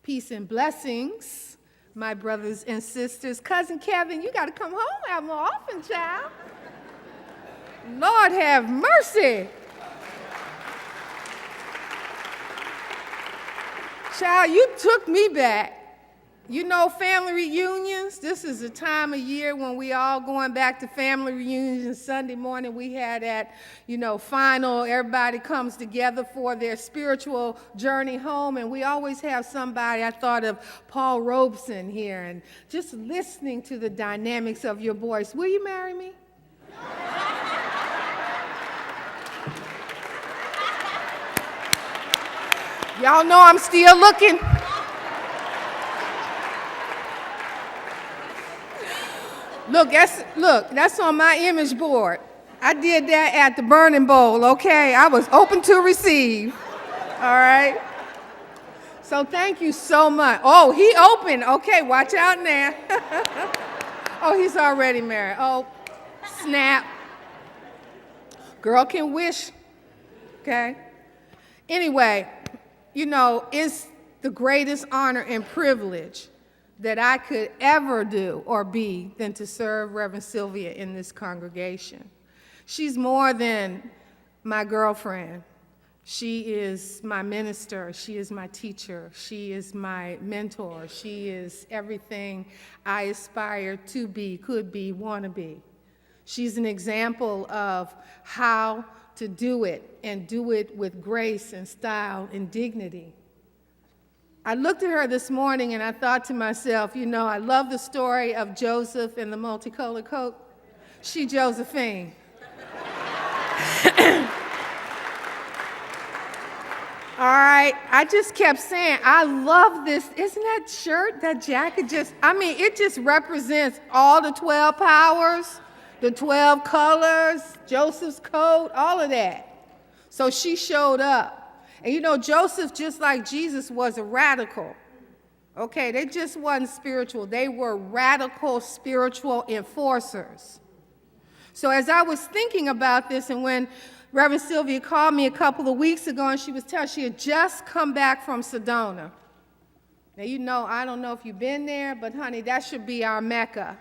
Peace and blessings, my brothers and sisters. Cousin Kevin, you got to come home out more often, child. Lord have mercy. Child, you took me back. You know, family reunions, this is a time of year when we all going back to family reunions. And Sunday morning we had that, final, everybody comes together for their spiritual journey home. And we always have somebody, I thought of Paul Robeson here, and just listening to the dynamics of your voice. Will you marry me? Y'all know I'm still looking. Look, that's on my image board. I did that at the Burning Bowl, okay? I was open to receive, all right? So thank you so much. Oh, he opened. Okay, watch out now. Oh, he's already married. Oh, snap. Girl can wish, okay? Anyway, it's the greatest honor and privilege that I could ever do or be than to serve Reverend Sylvia in this congregation. She's more than my girlfriend. She is my minister. She is my teacher. She is my mentor. She is everything I aspire to be, could be, want to be. She's an example of how to do it and do it with grace and style and dignity. I looked at her this morning and I thought to myself, I love the story of Joseph and the multicolored coat. She Josephine. All right, I just kept saying, I love this. Isn't that shirt, that jacket it just represents all the 12 powers, the 12 colors, Joseph's coat, all of that. So she showed up. And Joseph, just like Jesus, was a radical. Okay, they just wasn't spiritual. They were radical spiritual enforcers. So as I was thinking about this, and when Reverend Sylvia called me a couple of weeks ago, and she was telling, she had just come back from Sedona. Now, I don't know if you've been there, but honey, that should be our Mecca.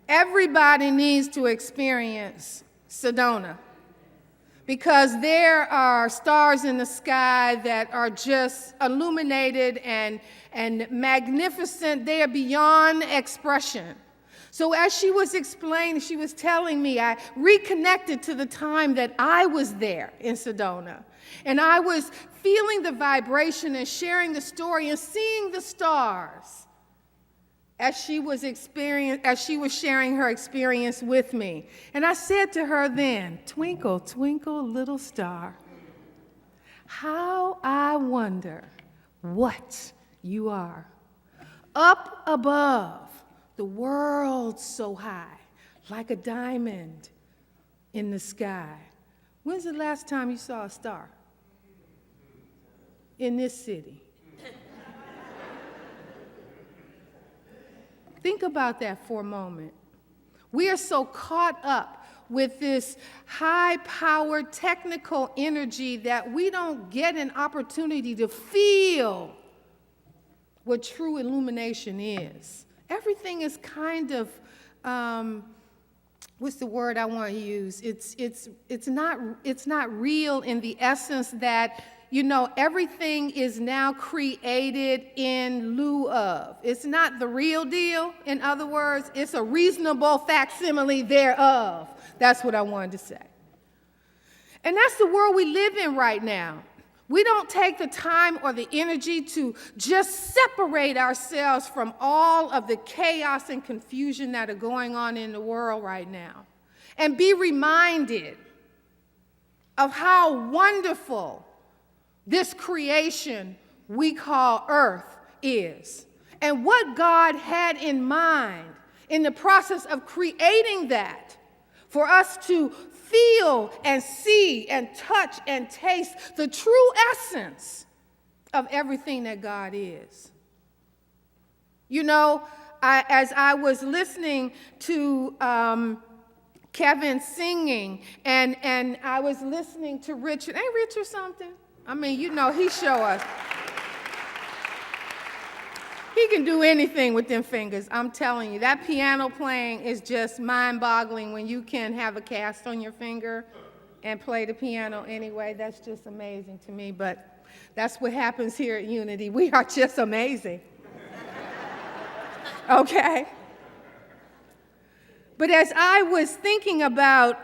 Everybody needs to experience Sedona, because there are stars in the sky that are just illuminated and magnificent. They are beyond expression. So as she was explaining, she was telling me, I reconnected to the time that I was there in Sedona. And I was feeling the vibration and sharing the story and seeing the stars as she was sharing her experience with me. And I said to her then, "Twinkle, twinkle, little star, how I wonder what you are. Up above, the world so high, like a diamond in the sky." When's the last time you saw a star? In this city. Think about that for a moment. We are so caught up with this high-powered technical energy that we don't get an opportunity to feel what true illumination is. Everything is kind of, what's the word I want to use? It's not real in the essence that everything is now created in lieu of. It's not the real deal. In other words, it's a reasonable facsimile thereof. That's what I wanted to say. And that's the world we live in right now. We don't take the time or the energy to just separate ourselves from all of the chaos and confusion that are going on in the world right now, and be reminded of how wonderful this creation we call Earth is, and what God had in mind in the process of creating that, for us to feel and see and touch and taste the true essence of everything that God is. As I was listening to Kevin singing, and I was listening to Richard. Ain't Richard something? He show us. He can do anything with them fingers. I'm telling you, that piano playing is just mind-boggling when you can have a cast on your finger and play the piano anyway. That's just amazing to me, but that's what happens here at Unity. We are just amazing. Okay? But as I was thinking about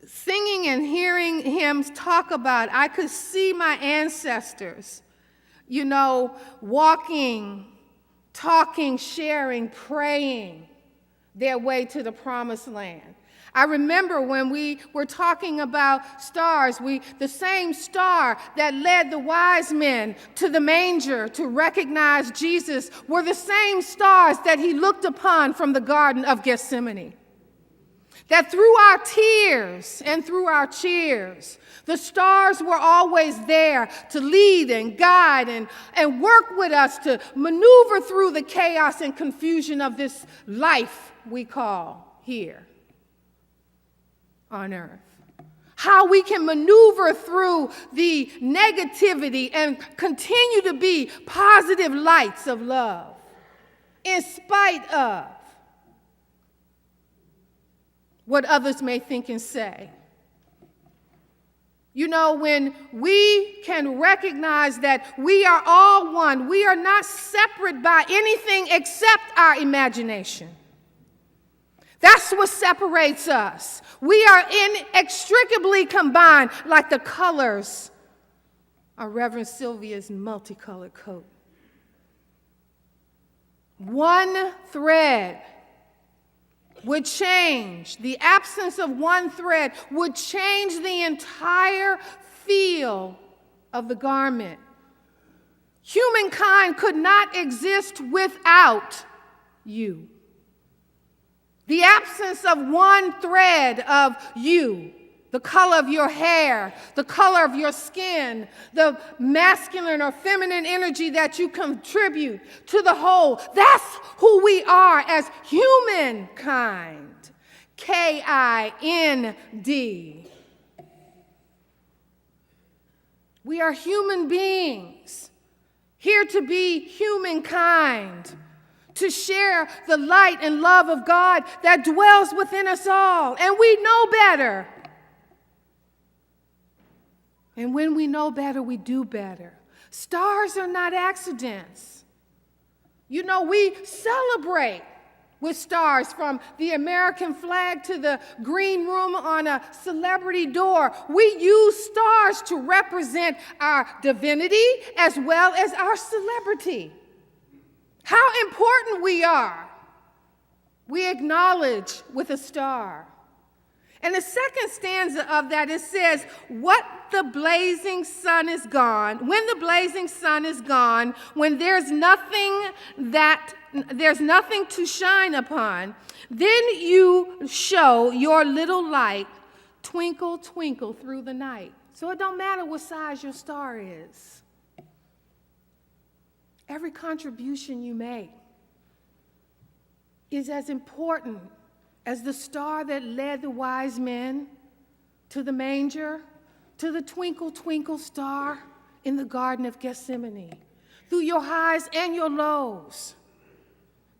singing and hearing hymns talk about, I could see my ancestors, you know, walking, talking, sharing, praying their way to the promised land. I remember when we were talking about stars, the same star that led the wise men to the manger to recognize Jesus were the same stars that he looked upon from the Garden of Gethsemane. That through our tears and through our cheers, the stars were always there to lead and guide and work with us to maneuver through the chaos and confusion of this life we call here on earth. How we can maneuver through the negativity and continue to be positive lights of love in spite of what others may think and say. You know, when we can recognize that we are all one, we are not separate by anything except our imagination. That's what separates us. We are inextricably combined like the colors of Reverend Sylvia's multicolored coat. One thread would change, the absence of one thread would change the entire feel of the garment. Humankind could not exist without you. The absence of one thread of you, the color of your hair, the color of your skin, the masculine or feminine energy that you contribute to the whole, that's who we are as humankind. K-I-N-D. We are human beings, here to be humankind, to share the light and love of God that dwells within us all. And we know better. And when we know better, we do better. Stars are not accidents. You know, we celebrate with stars, from the American flag to the green room on a celebrity door. We use stars to represent our divinity as well as our celebrity. How important we are, we acknowledge with a star. And the second stanza of that, it says, when the blazing sun is gone, when there's nothing to shine upon, then you show your little light, twinkle, twinkle through the night. So it don't matter what size your star is. Every contribution you make is as important as the star that led the wise men to the manger, to the twinkle, twinkle star in the Garden of Gethsemane. Through your highs and your lows,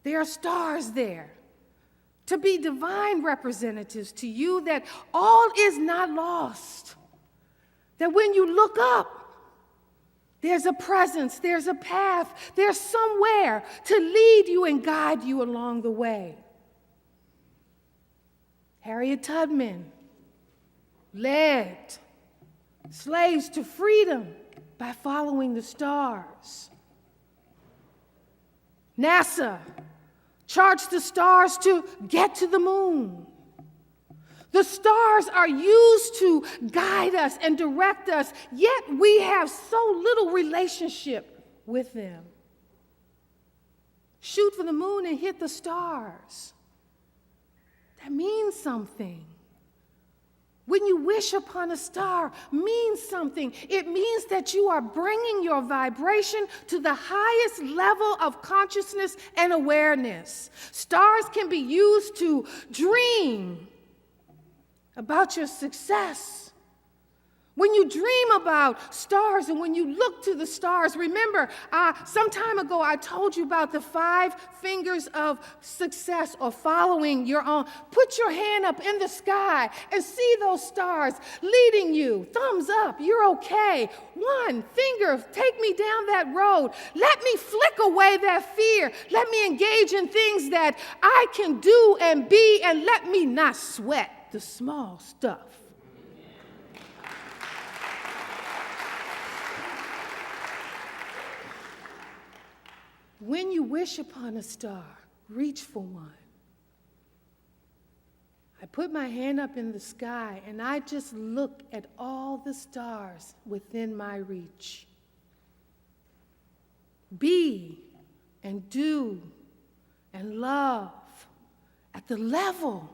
there are stars there to be divine representatives to you, that all is not lost. That when you look up, there's a presence, there's a path, there's somewhere to lead you and guide you along the way. Harriet Tubman led slaves to freedom by following the stars. NASA charged the stars to get to the moon. The stars are used to guide us and direct us, yet we have so little relationship with them. Shoot for the moon and hit the stars. That means something. When you wish upon a star, means something. It means that you are bringing your vibration to the highest level of consciousness and awareness. Stars can be used to dream about your success. When when you dream about stars and when you look to the stars, remember, some time ago I told you about the 5 fingers of success or following your own. Put your hand up in the sky and see those stars leading you. Thumbs up, you're okay. 1 finger, take me down that road. Let me flick away that fear. Let me engage in things that I can do and be, and let me not sweat the small stuff. When you wish upon a star, reach for one. I put my hand up in the sky and I just look at all the stars within my reach. Be and do and love at the level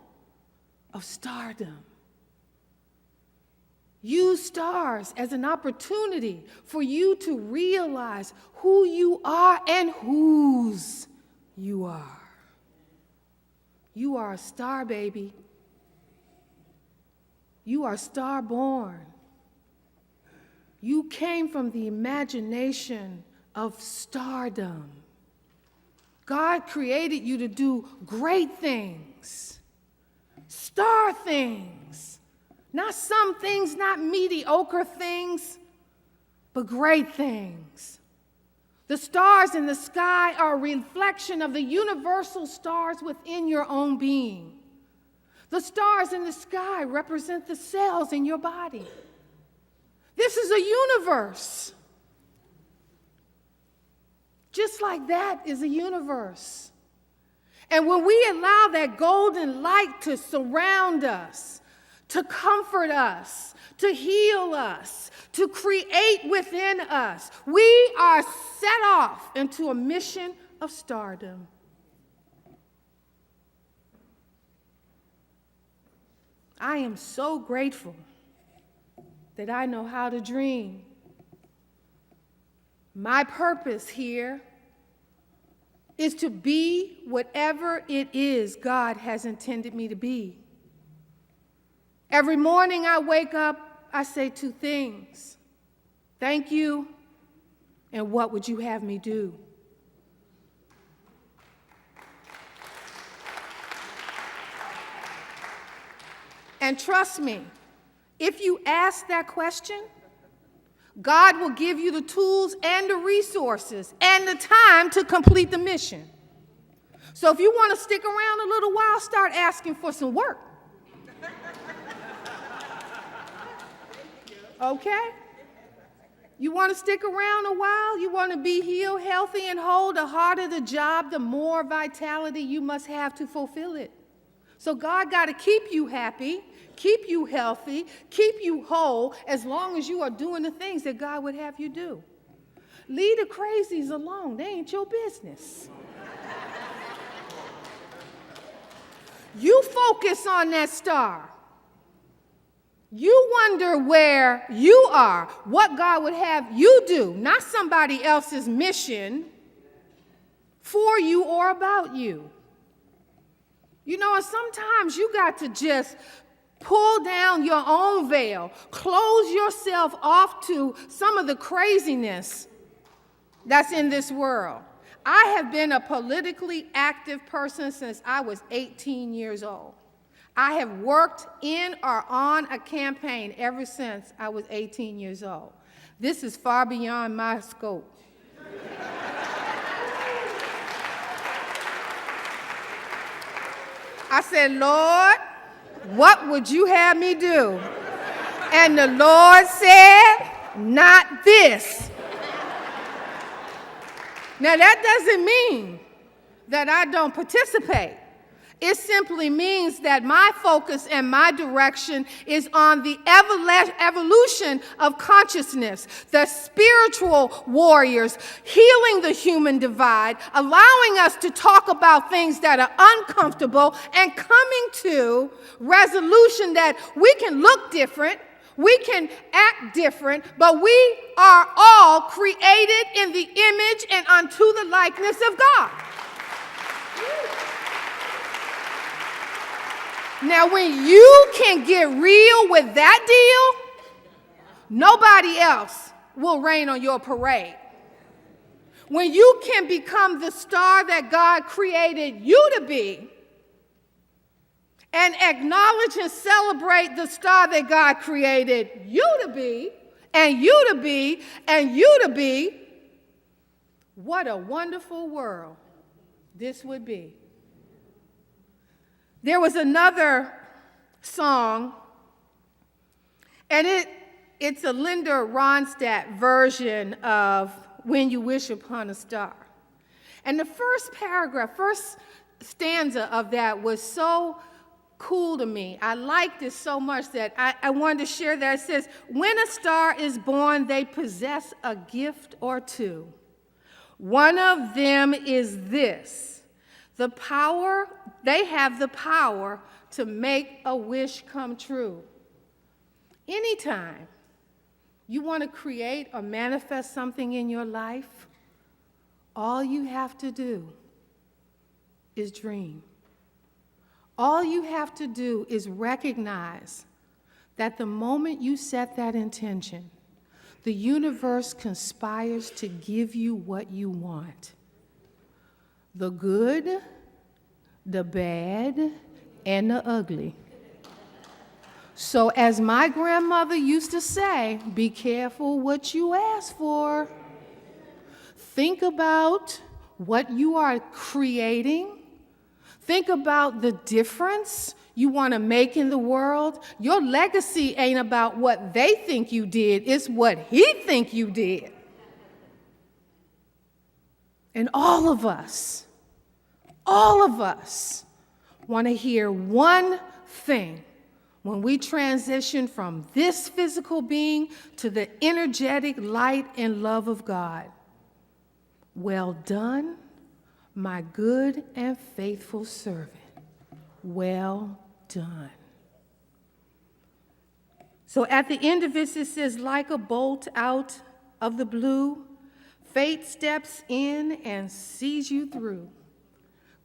of stardom. Use stars as an opportunity for you to realize who you are and whose you are. You are a star, baby. You are star-born. You came from the imagination of stardom. God created you to do great things, star things. Not some things, not mediocre things, but great things. The stars in the sky are a reflection of the universal stars within your own being. The stars in the sky represent the cells in your body. This is a universe. Just like that is a universe. And when we allow that golden light to surround us, to comfort us, to heal us, to create within us, we are set off into a mission of stardom. I am so grateful that I know how to dream. My purpose here is to be whatever it is God has intended me to be. Every morning I wake up, I say 2 things. Thank you, and what would you have me do? And trust me, if you ask that question, God will give you the tools and the resources and the time to complete the mission. So if you want to stick around a little while, start asking for some work. Okay? You want to stick around a while? You want to be healed, healthy, and whole? The harder the job, the more vitality you must have to fulfill it. So God got to keep you happy, keep you healthy, keep you whole, as long as you are doing the things that God would have you do. Leave the crazies alone. They ain't your business. You focus on that star. You wonder where you are, what God would have you do, not somebody else's mission for you or about you. You know, and sometimes you got to just pull down your own veil, close yourself off to some of the craziness that's in this world. I have been a politically active person since I was 18 years old. I have worked in or on a campaign ever since I was 18 years old. This is far beyond my scope. I said, Lord, what would you have me do? And the Lord said, not this. Now, that doesn't mean that I don't participate. It simply means that my focus and my direction is on the evolution of consciousness, the spiritual warriors, healing the human divide, allowing us to talk about things that are uncomfortable, and coming to resolution that we can look different, we can act different, but we are all created in the image and unto the likeness of God. Now, when you can get real with that deal, nobody else will rain on your parade. When you can become the star that God created you to be, and acknowledge and celebrate the star that God created you to be, and you to be, and you to be, what a wonderful world this would be. There was another song, and it's a Linda Ronstadt version of When You Wish Upon a Star. And the first paragraph, first stanza of that was so cool to me. I liked it so much that I wanted to share that. It says, when a star is born, they possess a gift or two. One of them is this: they have the power to make a wish come true. Anytime you want to create or manifest something in your life, all you have to do is dream. All you have to do is recognize that the moment you set that intention, the universe conspires to give you what you want. The good, the bad, and the ugly. So as my grandmother used to say, be careful what you ask for. Think about what you are creating. Think about the difference you want to make in the world. Your legacy ain't about what they think you did, it's what he think you did. And all of us want to hear one thing when we transition from this physical being to the energetic light and love of God. Well done, my good and faithful servant. Well done. So at the end of this, it says, like a bolt out of the blue, fate steps in and sees you through.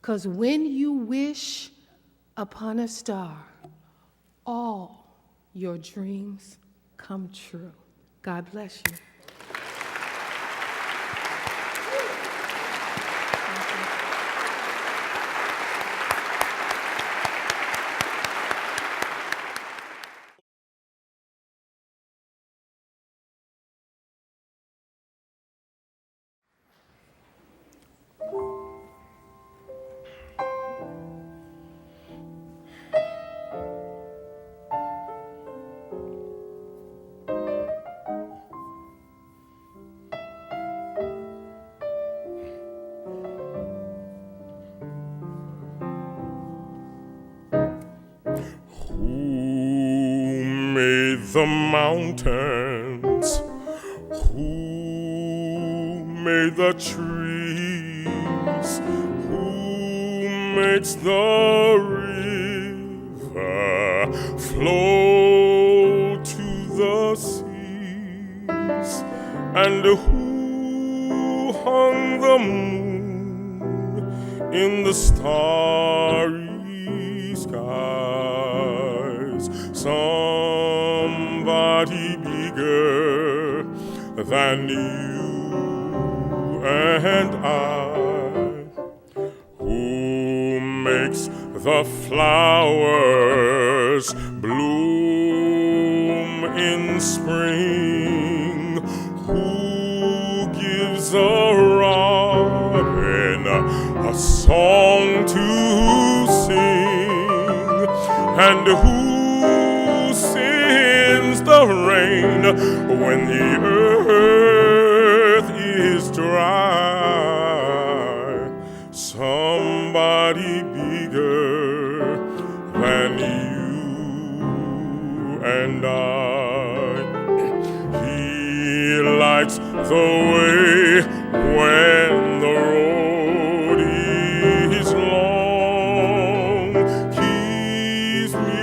'Cause when you wish upon a star, all your dreams come true. God bless you. The mountains, who made the trees, who makes the river flow to the seas, and who hung the moon in the starry skies. Somebody bigger than you and I, who makes the flowers bloom in spring, who gives a robin a song to sing, and who sends the rain when the earth is dry. Somebody bigger than you and I. He lights the way when the road is long, keeps me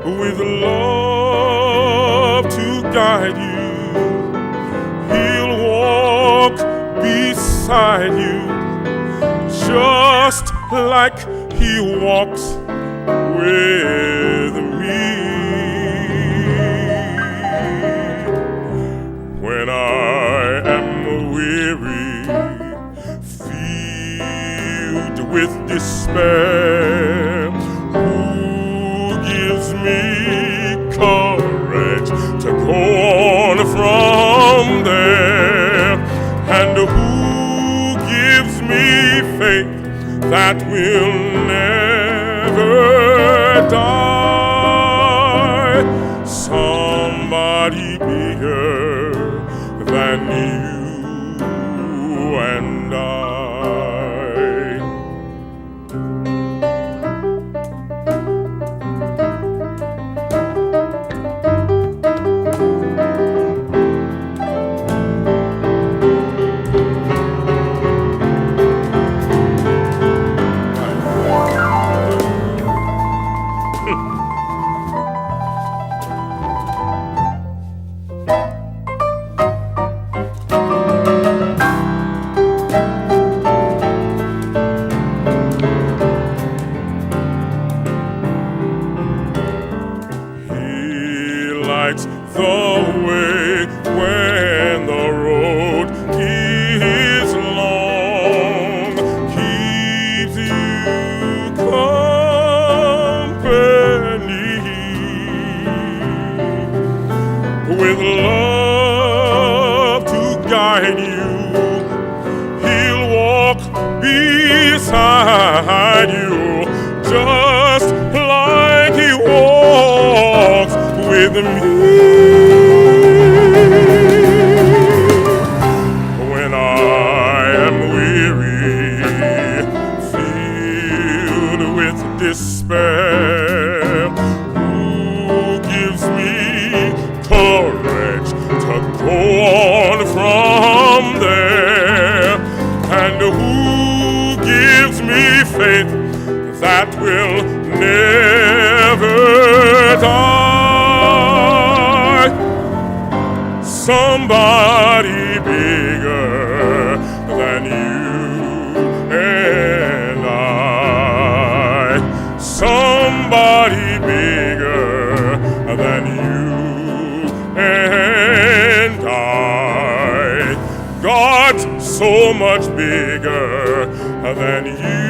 with love to guide you. He'll walk beside you, just like He walks with me. When I am weary, filled with despair, who gives me courage to go on from there? And who gives me faith that will never die? Somebody bigger than you and I. The way when the road is long, keeps you company with love to guide you. He'll walk beside you just like he walks with me. When I am weary, filled with despair, who gives me courage to go on from there? And who gives me faith that will never die? Somebody bigger than you and I. Somebody bigger than you and I. God's so much bigger than you